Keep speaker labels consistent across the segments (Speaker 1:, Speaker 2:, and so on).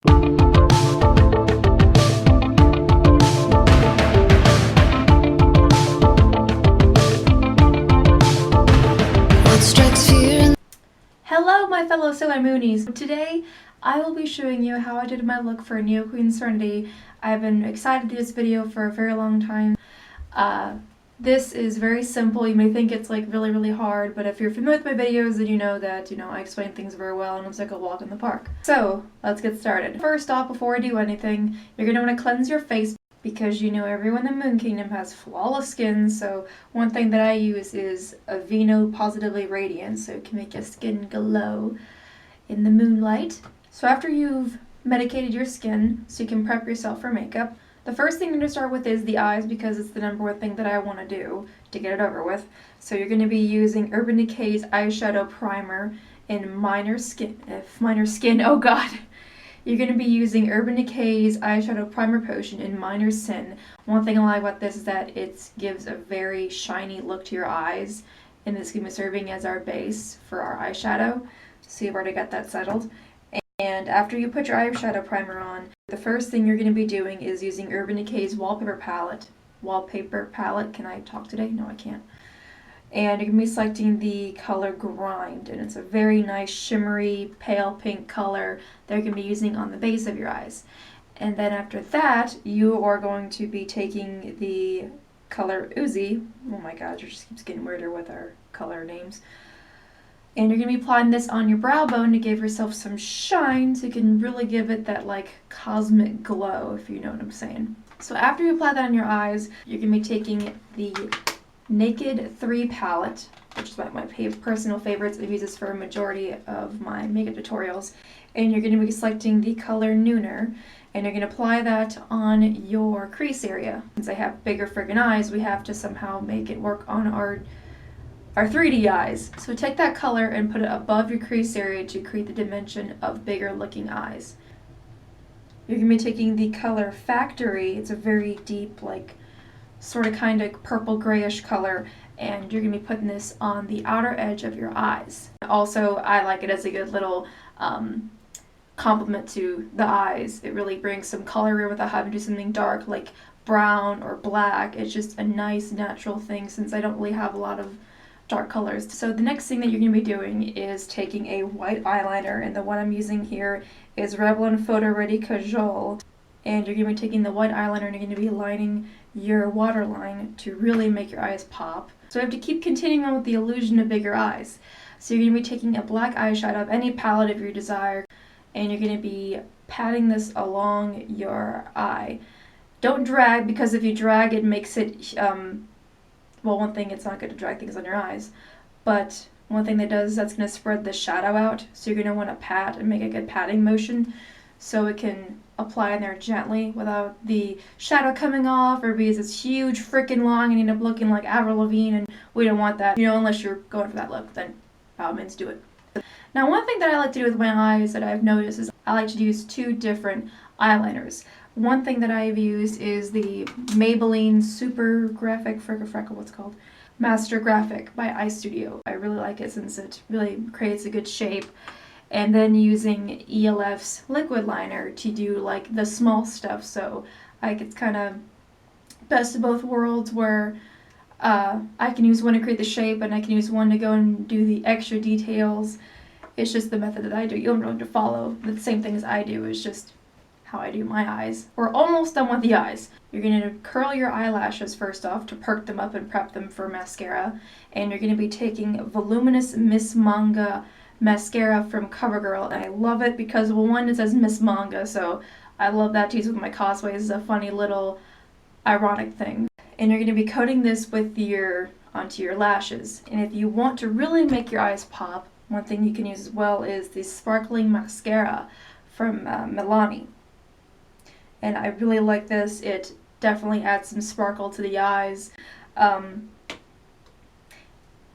Speaker 1: Hello my fellow Sailor Moonies! Today I will be showing you how I did my look for Neo Queen Serenity. I've been excited to do this video for a very long time. This is very simple. You may think it's like really hard, but if you're familiar with my videos then you know that I explain things very well and it's like a walk in the park. So let's get started. First off, before I do anything, you're going to want to cleanse your face because everyone in the Moon Kingdom has flawless skin, so one thing that I use is Aveeno Positively Radiant, so it can make your skin glow in the moonlight. So after you've medicated your skin, so you can prep yourself for makeup, the first thing you're going to start with is the eyes because it's the number one thing that I want to do to get it over with. So you're going to be using Urban Decay's eyeshadow primer in Minor Skin, oh god! You're going to be using Urban Decay's eyeshadow primer potion in Minor Sin. One thing I like about this is that it gives a very shiny look to your eyes, and this is going to be serving as our base for our eyeshadow. So you've already got that settled. And after you put your eyeshadow primer on, the first thing you're going to be doing is using Urban Decay's wallpaper palette. Can I talk today? No, I can't. And you're going to be selecting the color Grind, and it's a very nice shimmery pale pink color that you're going to be using on the base of your eyes. And then after that, you are going to be taking the color Uzi. Oh my god, it just keeps getting weirder with our color names. And you're going to be applying this on your brow bone to give yourself some shine so you can really give it that like cosmic glow, if you know what I'm saying. So after you apply that on your eyes, you're going to be taking the Naked 3 palette, which is my personal favorites. I use this for a majority of my makeup tutorials. And you're going to be selecting the color Nooner, and you're going to apply that on your crease area. Since I have bigger friggin' eyes, we have to somehow make it work on our 3D eyes. So take that color and put it above your crease area to create the dimension of bigger looking eyes. You're going to be taking the color Factory. It's a very deep, like, sort of kind of purple grayish color, and you're going to be putting this on the outer edge of your eyes. Also, I like it as a good little complement to the eyes. It really brings some color in without having to do something dark like brown or black. It's just a nice natural thing since I don't really have a lot of dark colors. So the next thing that you're going to be doing is taking a white eyeliner, and the one I'm using here is Revlon Photo Ready Kajal. And you're going to be taking the white eyeliner and you're going to be lining your waterline to really make your eyes pop. So you have to keep continuing on with the illusion of bigger eyes. So you're going to be taking a black eyeshadow of any palette of your desire, and you're going to be patting this along your eye. Don't drag, because if you drag it makes it, well, one thing, it's not good to drag things on your eyes, but one thing that does, that's going to spread the shadow out. So you're going to want to pat and make a good patting motion so it can apply in there gently without the shadow coming off, or because it's huge freaking long and you end up looking like Avril Lavigne, and we don't want that. Unless you're going for that look, then by all means do it. Now, one thing that I like to do with my eyes that I've noticed is I like to use 2 different eyeliners. One thing that I've used is the Maybelline Super Graphic Master Graphic by Eye Studio. I really like it since it really creates a good shape. And then using ELF's liquid liner to do like the small stuff, so it's kind of best of both worlds where I can use one to create the shape and I can use one to go and do the extra details. It's just the method that I do. You don't really have to follow the same thing as I do, it's just how I do my eyes. We're almost done with the eyes. You're going to curl your eyelashes first off to perk them up and prep them for mascara, and you're going to be taking Voluminous Miss Manga mascara from CoverGirl, and I love it because, well, one, it says Miss Manga, so I love that to use with my cosplays. It's a funny little ironic thing. And you're going to be coating this with onto your lashes. And if you want to really make your eyes pop, one thing you can use as well is the sparkling mascara from Milani. And I really like this. It definitely adds some sparkle to the eyes.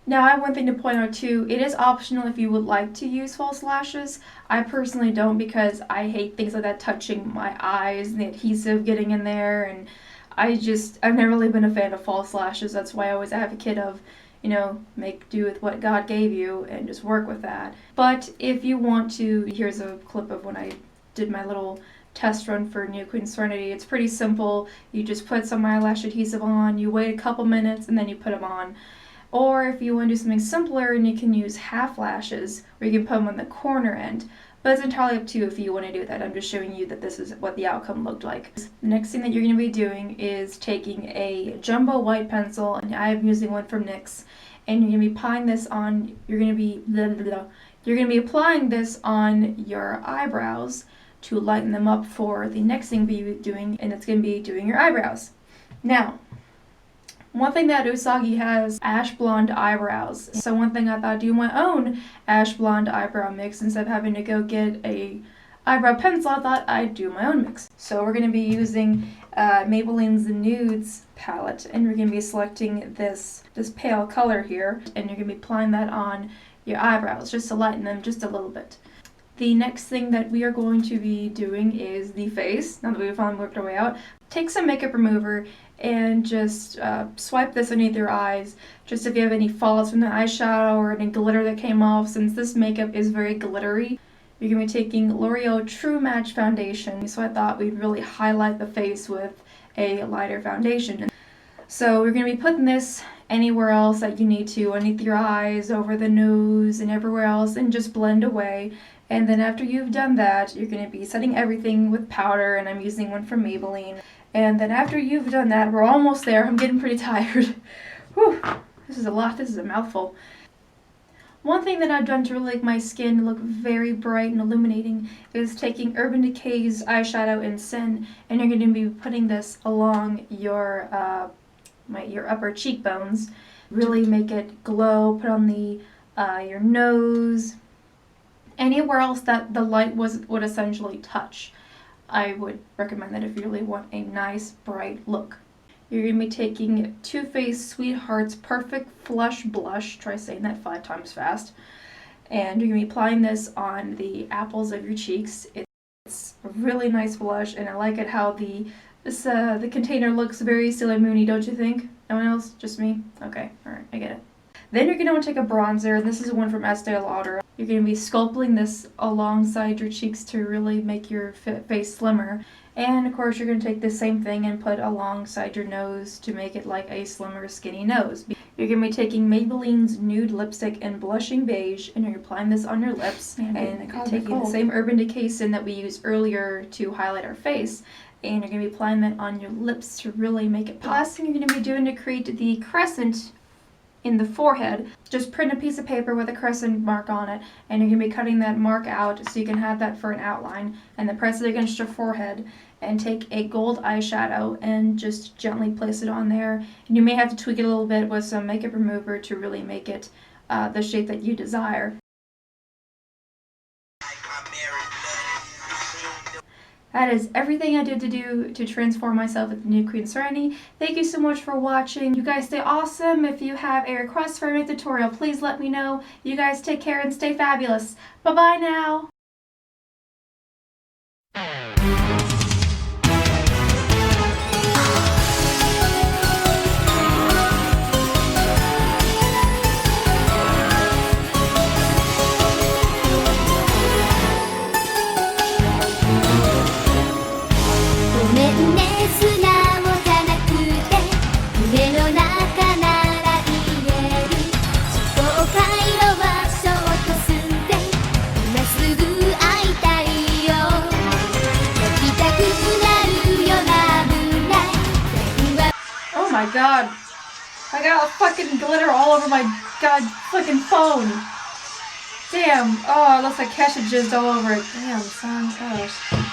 Speaker 1: Now, I have one thing to point out too. It is optional if you would like to use false lashes. I personally don't, because I hate things like that touching my eyes and the adhesive getting in there, and I've never really been a fan of false lashes. That's why I always advocate of, make do with what God gave you and just work with that. But if you want to, here's a clip of when I did my little test run for Neo Queen Serenity. It's pretty simple. You just put some eyelash adhesive on, you wait a couple minutes, and then you put them on. Or if you want to do something simpler, and you can use half lashes, or you can put them on the corner end. But it's entirely up to you if you want to do that. I'm just showing you that this is what the outcome looked like. The next thing that you're going to be doing is taking a jumbo white pencil, and I'm using one from NYX, and you're going to be applying this on, you're going to be applying this on your eyebrows to lighten them up for the next thing we'll be doing, and it's going to be doing your eyebrows. Now, one thing that Usagi has, ash blonde eyebrows. So one thing I thought, do my own ash blonde eyebrow mix instead of having to go get a eyebrow pencil. I thought I'd do my own mix. So we're going to be using Maybelline's Nudes palette, and we're going to be selecting this pale color here, and you're going to be applying that on your eyebrows just to lighten them just a little bit. The next thing that we are going to be doing is the face. Now that we've finally worked our way out, take some makeup remover and just swipe this underneath your eyes, just if you have any fallout from the eyeshadow or any glitter that came off. Since this makeup is very glittery, you're going to be taking L'Oreal True Match Foundation, so I thought we'd really highlight the face with a lighter foundation. So we're going to be putting this anywhere else that you need to, underneath your eyes, over the nose, and everywhere else, and just blend away. And then after you've done that, you're going to be setting everything with powder, and I'm using one from Maybelline. And then after you've done that, we're almost there. I'm getting pretty tired. Whew, this is a lot. This is a mouthful. One thing that I've done to really make my skin look very bright and illuminating is taking Urban Decay's eyeshadow in Sin, and you're going to be putting this along your upper cheekbones. Really make it glow. Put on your nose, anywhere else that the light would essentially touch. I would recommend that if you really want a nice bright look. You're going to be taking Too Faced Sweetheart's Perfect Flush Blush, try saying that 5 times fast, and you're going to be applying this on the apples of your cheeks. It's a really nice blush, and I like it how the container looks very Sailor Moon-y, don't you think? No one else? Just me? Okay, alright, I get it. Then you're going to want to take a bronzer, and this is one from Estee Lauder. You're going to be sculpting this alongside your cheeks to really make your face slimmer. And of course you're going to take the same thing and put alongside your nose to make it like a slimmer, skinny nose. You're going to be taking Maybelline's Nude Lipstick in Blushing Beige, and you're applying this on your lips. And taking the same Urban Decay Sin that we used earlier to highlight our face. And you're going to be applying that on your lips to really make it pop. The last thing you're going to be doing to create the crescent in the forehead, just print a piece of paper with a crescent mark on it, and you're going to be cutting that mark out so you can have that for an outline, and then press it against your forehead and take a gold eyeshadow and just gently place it on there. And you may have to tweak it a little bit with some makeup remover to really make it the shape that you desire. That is everything I did to transform myself into Neo Queen Serenity. Thank you so much for watching. You guys stay awesome. If you have a request for a tutorial, please let me know. You guys take care and stay fabulous. Bye-bye now. Oh my god, I got fucking glitter all over my god fucking phone. Damn, oh, it looks like Kesha jizzed all over it. Damn, son, gosh.